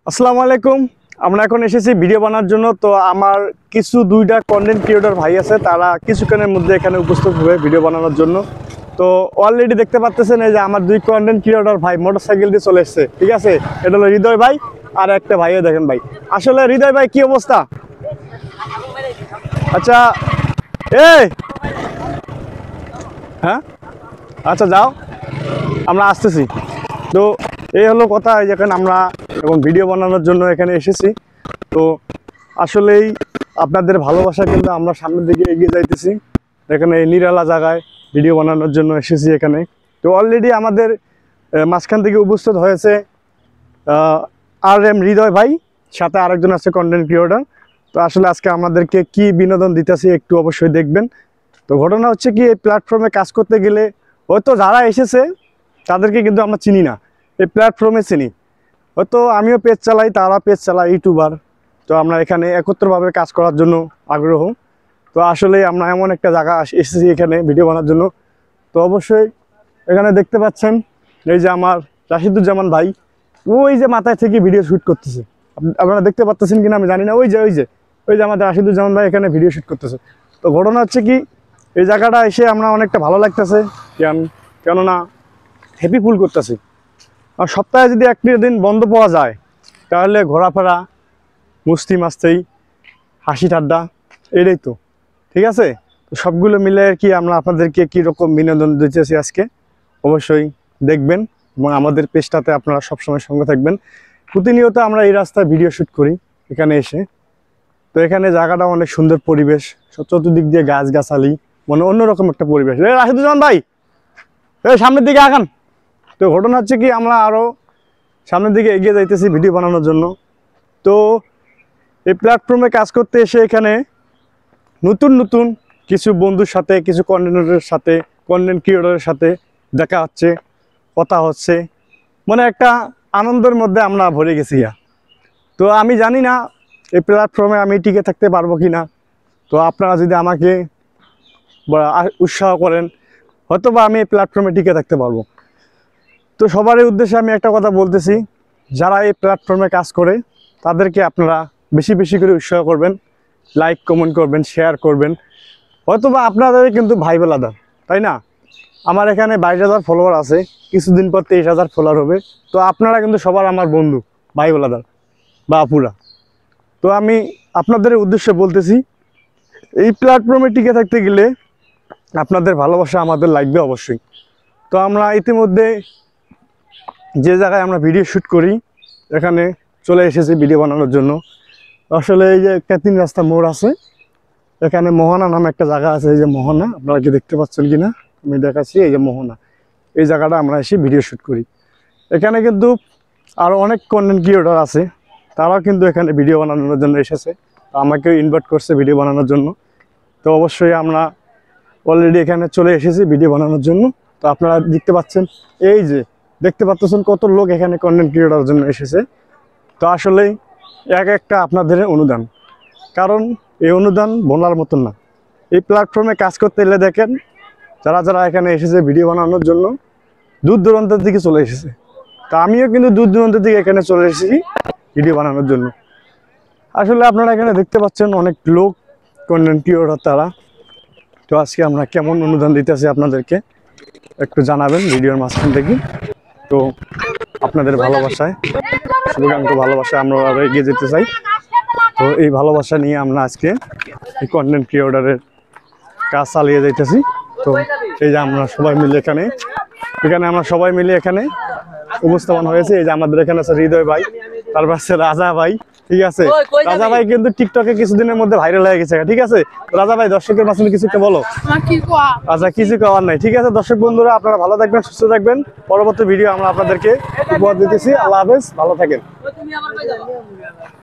আসসালামু আলাইকুম। আমরা এখন এসেছি ভিডিও বানানোর জন্য। তো আমার কিছু দুইটা কন্টেন্ট ক্রিয়েটর ভাই আছে, তারা কিছুক্ষণের মধ্যে এখানে উপস্থিত হবে ভিডিও বানানোর জন্য। তো অলরেডি দেখতে পাচ্ছেন এই যে আমার দুই কন্টেন্ট ক্রিয়েটর ভাই মোটরসাইকেল দিয়ে চলে এসছে, ঠিক আছে। এটা হলো হৃদয় ভাই আর একটা ভাইও দেখেন ভাই। আসলে হৃদয় ভাই কি অবস্থা? আচ্ছা এই হ্যাঁ আচ্ছা যাও, আমরা আসতেছি। তো এই হলো কথা, যেখানে আমরা এখন ভিডিও বানানোর জন্য এখানে এসেছি। তো আসলেই আপনাদের ভালোবাসা কিন্তু আমরা সামনের দিকে এগিয়ে যাইতেছি। এখানে এই নিরালা জায়গায় ভিডিও বানানোর জন্য এসেছি এখানে। তো অলরেডি আমাদের মাঝখান থেকে উপস্থিত হয়েছে RM হৃদয় ভাই, সাথে আরেকজন আছে কন্টেন্ট ক্রিয়েটর। তো আসলে আজকে আমাদেরকে কি বিনোদন দিতেছি একটু অবশ্যই দেখবেন। তো ঘটনা হচ্ছে কি, এই প্ল্যাটফর্মে কাজ করতে গেলে হয়তো যারা এসেছে তাদেরকে কিন্তু আমরা চিনি না, এই প্ল্যাটফর্মে চিনি। হয়তো আমিও পেজ চালাই, তারা পেজ চালায়, ইউটিউবার। তো আমরা এখানে একত্রভাবে কাজ করার জন্য আগ্রহ। তো আসলে আমরা এমন একটা জায়গা এসেছি এখানে ভিডিও বানানোর জন্য। তো অবশ্যই এখানে দেখতে পাচ্ছেন এই যে আমার রাশিদুজ্জামান ভাই, ওই যে মাথায় থেকে ভিডিও শ্যুট করতেছে। আপনারা দেখতে পাচ্ছেন কিনা আমি জানি না। ওই যে আমাদের রাশিদুজ্জামান ভাই এখানে ভিডিও শ্যুট করতেছে। তো ঘটনা হচ্ছে কি, এই জায়গাটা এসে আমরা অনেকটা ভালো লাগতেছে, কেননা হ্যাপি ফুল করতেছি। আর সপ্তাহে যদি একটি দিন বন্ধ পাওয়া যায় তাহলে ঘোরাফেরা, মস্তি মাস্তি, হাসি ঠাড্ডা, এটাই তো ঠিক আছে। তো সবগুলো মিলে আর কি আমরা আপনাদেরকে কীরকম বিনোদন দিতেছি আজকে অবশ্যই দেখবেন, এবং আমাদের পেজটাতে আপনারা সবসময় সঙ্গে থাকবেন। প্রতিনিয়ত আমরা এই রাস্তায় ভিডিও শ্যুট করি এখানে এসে। তো এখানে জায়গাটা অনেক সুন্দর পরিবেশ, চতুর্দিক দিয়ে গাছগাছালি, মানে অন্যরকম একটা পরিবেশ। রাশিদুজ্জামান ভাই সামনের দিকে আগান। তো ঘটনা হচ্ছে কি, আমরা আরও সামনের দিকে এগিয়ে যাইতেছি ভিডিও বানানোর জন্য। তো এই প্ল্যাটফর্মে কাজ করতে এসে এখানে নতুন নতুন কিছু বন্ধুর সাথে, কিছু কন্টেন্ট ক্রিয়েটরের সাথে দেখা হচ্ছে, কথা হচ্ছে, মানে একটা আনন্দের মধ্যে আমরা ভরে গেছি। তো আমি জানি না এই প্ল্যাটফর্মে আমি টিকে থাকতে পারবো কি না। তো আপনারা যদি আমাকে উৎসাহ করেন, হয়তো বা আমি এই প্ল্যাটফর্মে টিকে থাকতে পারবো। তো সবারই উদ্দেশ্যে আমি একটা কথা বলতেছি, যারা এই প্ল্যাটফর্মে কাজ করে তাদেরকে আপনারা বেশি বেশি করে উৎসাহ করবেন, লাইক কমেন্ট করবেন, শেয়ার করবেন। হয়তো বা আপনাদের কিন্তু ভাই বেলাদার, তাই না? আমার এখানে 22,000 ফলোয়ার আছে, কিছুদিন পর 23,000 ফলোয়ার হবে। তো আপনারা কিন্তু সবার আমার বন্ধু, ভাই বেলাদার বা আপুরা। তো আমি আপনাদের উদ্দেশ্যে বলতেছি, এই প্ল্যাটফর্মে টিকে থাকতে গেলে আপনাদের ভালোবাসা আমাদের লাগবে অবশ্যই। তো আমরা ইতিমধ্যে যে জায়গায় আমরা ভিডিও শ্যুট করি এখানে চলে এসেছি ভিডিও বানানোর জন্য। আসলে এই যে ক্যাতিন রাস্তা মোড় আছে, এখানে মোহনা নামে একটা জায়গা আছে। এই যে মোহনা, আপনারা কি দেখতে পাচ্ছেন কিনা আমি দেখাচ্ছি। এই যে মোহনা, এই জায়গাটা আমরা এসে ভিডিও শ্যুট করি। এখানে কিন্তু আরও অনেক কন্টেন্ট ক্রিয়েটর আছে, তারাও কিন্তু এখানে ভিডিও বানানোর জন্য এসেছে। আমাকেও ইনভাইট করছে ভিডিও বানানোর জন্য। তো অবশ্যই আমরা অলরেডি এখানে চলে এসেছি ভিডিও বানানোর জন্য। তো আপনারা দেখতে পাচ্ছেন, এই যে দেখতে পাচ্ছেন কত লোক এখানে কন্টেন্ট ক্রিয়েটরের জন্য এসেছে। তো আসলেই একটা আপনাদের অনুদান, কারণ এই অনুদান বলার মতন না। এই প্ল্যাটফর্মে কাজ করতে এলে দেখেন যারা যারা এখানে এসেছে ভিডিও বানানোর জন্য দূর দূরান্তের দিকে চলে এসেছে। তো আমিও কিন্তু দূর দূরান্তের দিকে এখানে চলে এসেছি ভিডিও বানানোর জন্য। আসলে আপনারা এখানে দেখতে পাচ্ছেন অনেক লোক কন্টেন্ট ক্রিয়েটর তারা। তো আজকে আমরা কেমন অনুদান দিতেছি আপনাদেরকে একটু জানাবেন ভিডিওর মাঝখান থেকে। তো আপনাদের ভালোবাসায়, শুভাকাঙ্ক্ষী ভালোবাসায় আমরা আরও এগিয়ে যেতে চাই। তো এই ভালোবাসা নিয়ে আমরা আজকে এই কন্টেন্ট ক্রিয়েটরের কাজ চালিয়ে যাইতেছি। তো এই যে আমরা সবাই মিলে এখানে আমরা সবাই মিলে এখানে উপস্থাপন হয়েছে। এই যে আমাদের এখানে আছে হৃদয় ভাই, তারপর আছে রাজা ভাই, ঠিক আছে। রাজা ভাই কিন্তু টিকটকে কিছুদিনের মধ্যে ভাইরাল হয়ে গেছে, ঠিক আছে। রাজা ভাই দর্শকের মাঝখানে কিছু একটা বলো। আচ্ছা, কিছু করার নাই, ঠিক আছে। দর্শক বন্ধুরা আপনারা ভালো থাকবেন, সুস্থ থাকবেন। পরবর্তী ভিডিও আমরা আপনাদেরকে উপহার দিতেছি। আল্লাহ হাফেজ, ভালো থাকেন।